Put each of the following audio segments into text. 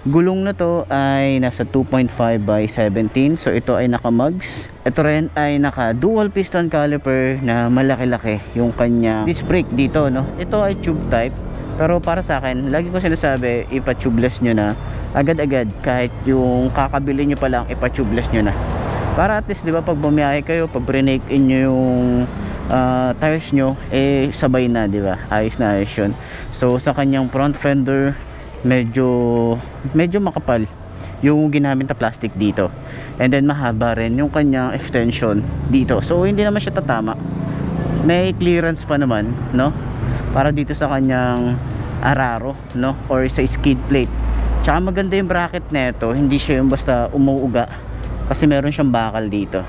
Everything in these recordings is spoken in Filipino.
Gulong na to ay nasa 2.5 by 17. So ito ay naka mugs. Ito rin ay naka dual piston caliper na malaki-laki yung kanya disc brake dito, no. Ito ay tube type, pero para sa akin, lagi ko sinasabi, ipa-tubeless nyo na agad-agad. Kahit yung kakabili nyo pa lang, ipa-tubeless nyo na, para at least, di ba, pag bumiyahe kayo, pag brinake in nyo yung tires nyo, eh sabay na, di ba, ayos na ayos yun. So sa kanyang front fender, medyo makapal yung ginamit na plastic dito, and then mahaba rin yung kanyang extension dito, so hindi naman siya tatama, may clearance pa naman, no, para dito sa kanyang araro, no, or sa skid plate. Tsaka maganda yung bracket nito, hindi siya yung basta umuuga, kasi meron siyang bakal dito.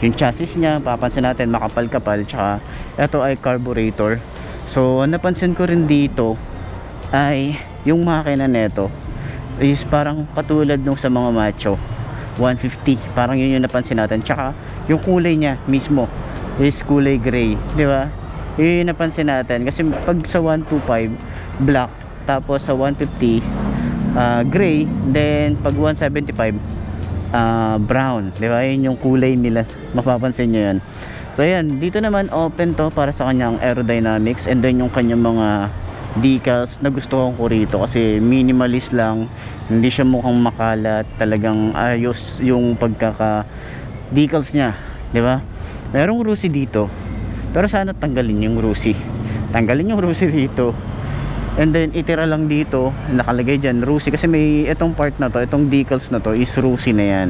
Yung chassis niya, papansin natin, makapal-kapal. Tsaka ito ay carburetor. So napansin ko rin dito ay yung makina neto is parang katulad nung sa mga macho 150, parang yun yung napansin natin. Tsaka yung kulay niya mismo is kulay gray, di ba? Yun yung napansin natin, kasi pag sa 125 black, tapos sa 150 gray, then pag 175 brown, di ba? Yun yung kulay nila, mapapansin nyo yun. So ayan, dito naman open to para sa kanyang aerodynamics, and then yung kanyang mga decals na gusto ko rito, kasi minimalist lang, hindi siya mukhang makalat, talagang ayos yung pagkaka decals niya, di ba? Merong rusi dito, pero sana tanggalin yung rusi dito, and then itira lang dito, nakalagay dyan rusi, kasi may itong part na to, itong decals na to is rusi na yan,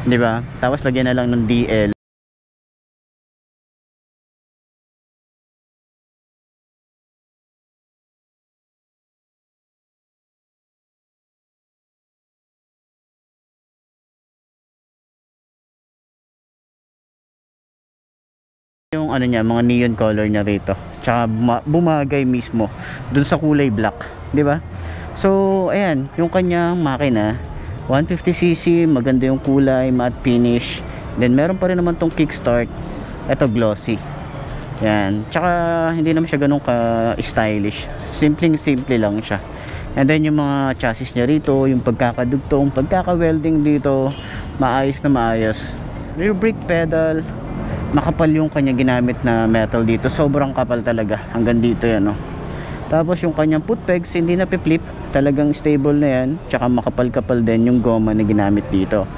di ba? Tapos lagyan na lang ng DL. Yung ano niya, mga neon color niya rito, tsaka bumagay mismo dun sa kulay black, di ba? So ayan, yung kanyang makina 150cc, maganda yung kulay, matte finish, then meron pa rin naman tong kickstart, eto glossy, yan. Tsaka hindi naman siya ganun ka stylish, simple lang siya. And then yung mga chassis niya rito, yung pagkakadugtong, pagkaka-welding dito, maayos na maayos. Rear brake pedal, makapal yung kanya ginamit na metal dito, sobrang kapal talaga, hanggang dito yan, no? Tapos yung kanyang foot pegs, hindi na flip, talagang stable na yan. Tsaka makapal-kapal din yung goma na ginamit dito.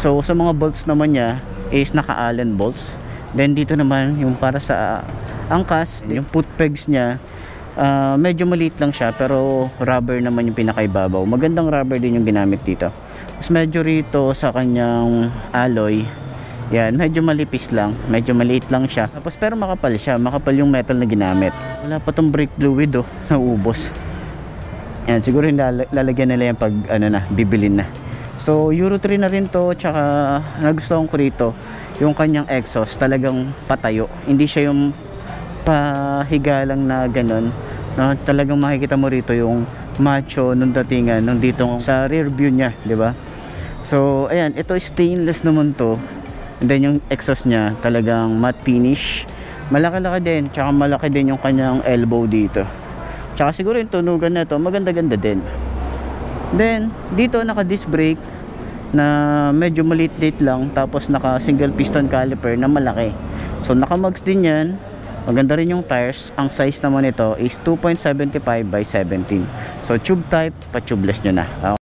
So sa mga bolts naman niya is naka Allen bolts. Then dito naman yung para sa angkas, yung foot pegs niya, medyo maliit lang siya, pero rubber naman yung pinakaibabaw, magandang rubber din yung ginamit dito. Tapos medyo rito sa kanyang alloy, yan, medyo malipis lang, medyo maliit lang siya. Tapos pero makapal siya, makapal yung metal na ginamit. Wala pa tong brake fluid, oh, naubos. Yan, siguro lalagyan nila yan pag ano na, bibilin na. So Euro 3 na rin to. Tsaka nagustuhan ko rito yung kanyang exhaust, talagang patayo, hindi siya yung pahiga lang na ganon, no? Talagang makikita mo rito yung macho nung datingan, nung dito sa rear view niya, di ba? So ayan, ito stainless naman to. And then yung exhaust niya talagang matte finish, malaki-laki din, tsaka malaki din yung kanyang elbow dito. Tsaka siguro yung tunugan na to maganda-ganda din. Then dito naka disc brake na medyo maliit-liit lang, tapos naka single piston caliper na malaki. So naka mugs din yan, maganda rin yung tires. Ang size naman ito is 2.75 by 17. So tube type, pa-tubeless nyo na.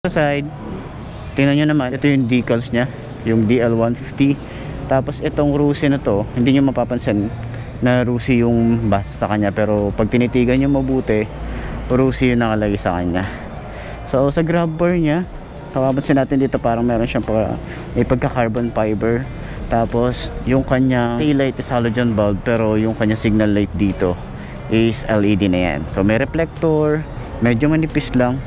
Sa side, tingnan nyo naman, ito yung decals nya, yung DL150. Tapos itong rusi na to, hindi nyo mapapansin na rusi yung base sa kanya, pero pag tinitigan nyo mabuti, rusi yung nakalagay sa kanya. So sa grab bar nya, mapapansin natin dito parang meron siyang pagka carbon fiber. Tapos yung kanya taillight is halogen bulb, pero yung kanya signal light dito is LED na yan. So may reflector, medyo manipis lang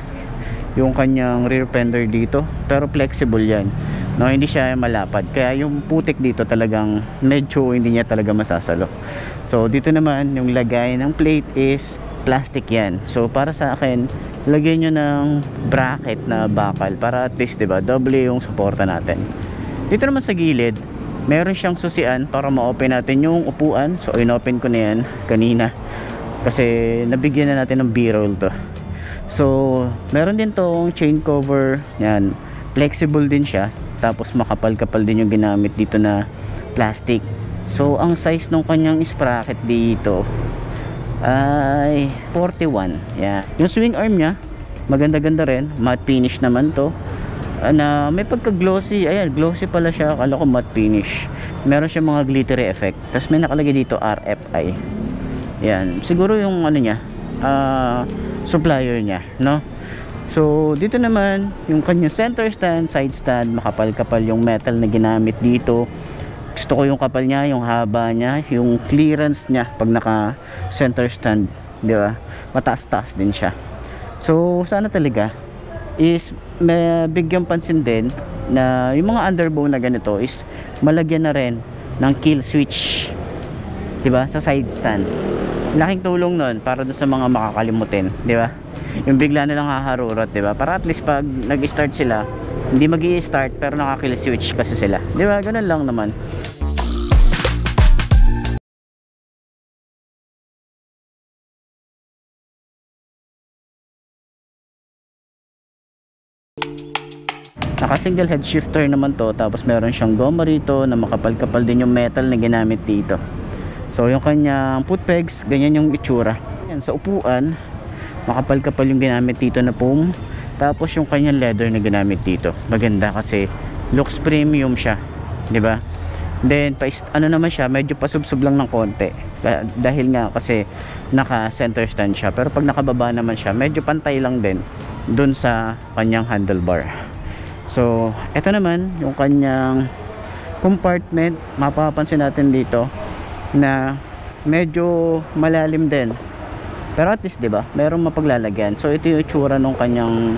yung kanyang rear fender dito, pero flexible yan, no? Hindi siya malapad, kaya yung putik dito talagang medyo hindi niya talaga masasalo. So dito naman yung lagay ng plate is plastic yan. So para sa akin, lagyan nyo ng bracket na bakal para at least, diba, doble yung suporta natin. Dito naman sa gilid, meron siyang susian para ma-open natin yung upuan. So in-open ko na yan kanina kasi nabigyan na natin ng B-roll to. So meron din tong chain cover, yan, flexible din siya, tapos makapal-kapal din yung ginamit dito na plastic. So ang size ng kanyang sprocket dito ay 41. Yeah. Yung swing arm niya maganda-ganda rin, matte finish naman to, na may pagka-glossy. Ayan, glossy pala siya, akala ko matte finish. Meron siya mga glittery effect, tapos may nakalagay dito RFI. Yan, siguro yung ano niya, supplier niya, no? So dito naman yung kanyang center stand, side stand, makapal-kapal yung metal na ginamit dito. Gusto ko yung kapal niya, yung haba niya, yung clearance niya pag naka center stand, di ba? Mataas-taas din siya. So sana talaga is may bigyan pansin din na yung mga underbow na ganito is malagyan na rin ng kill switch, di ba, sa side stand. Laking tulong nun para doon sa mga makakalimutin, di ba? Yung bigla na lang haharurot, di ba? Para at least pag nag-start sila, hindi magi-start pero naka-kill switch kasi sila, di ba? Ganun lang naman. Naka single head shifter naman to, tapos meron siyang goma rito na makapal-kapal din yung metal na ginamit dito. So yung kanyang foot pegs, ganyan yung itsura. Yan, sa upuan, makapal-kapal yung ginamit dito na foam, tapos yung kanyang leather na ginamit dito, maganda kasi looks premium siya, di ba? Then ano naman siya, medyo pasubsob lang ng konti dahil nga kasi naka center stand siya, pero pag nakababa naman siya, medyo pantay lang din dun sa kanyang handlebar. So ito naman yung kanyang compartment, mapapansin natin dito na medyo malalim din, pero at least, di ba, merong mapaglalagyan. So ito yung itsura nung kanyang,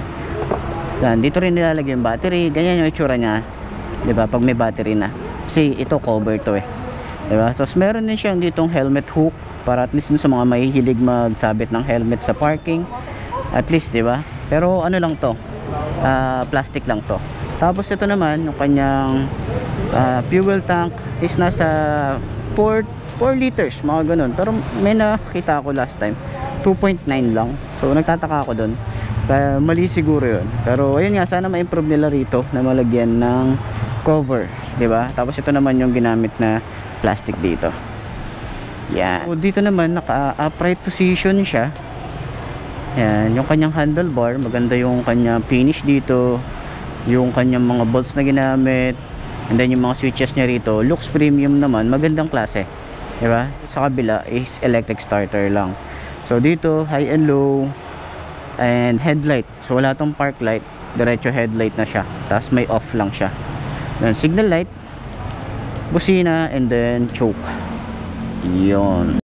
yan, dito rin nilalagay yung battery, ganyan yung itsura niya, di ba, pag may battery na, kasi ito cover to, di ba? So meron din siyang ditong helmet hook para at least sa mga mahihilig magsabit ng helmet sa parking, at least, di ba? Pero ano lang to, plastic lang to. Tapos ito naman yung kanyang fuel tank is nasa 4 liters, mga ganun. Pero may nakita ako last time 2.9 lang, so nagtataka ako dun, kaya mali siguro yun. Pero ayun nga, sana ma-improve nila rito na malagyan ng cover, di ba? Tapos ito naman yung ginamit na plastic dito. Yan. So dito naman naka-upright position siya. Yan, yung kanyang handlebar, maganda yung kanyang finish dito, yung kanyang mga bolts na ginamit, and then yung mga switches niya rito, looks premium naman, magandang klase, di ba? Sa kabila is electric starter lang. So dito, high and low, and headlight. So wala tong park light, diretso headlight na siya. Tapos may off lang siya. Then signal light, busina, and then choke. Yun.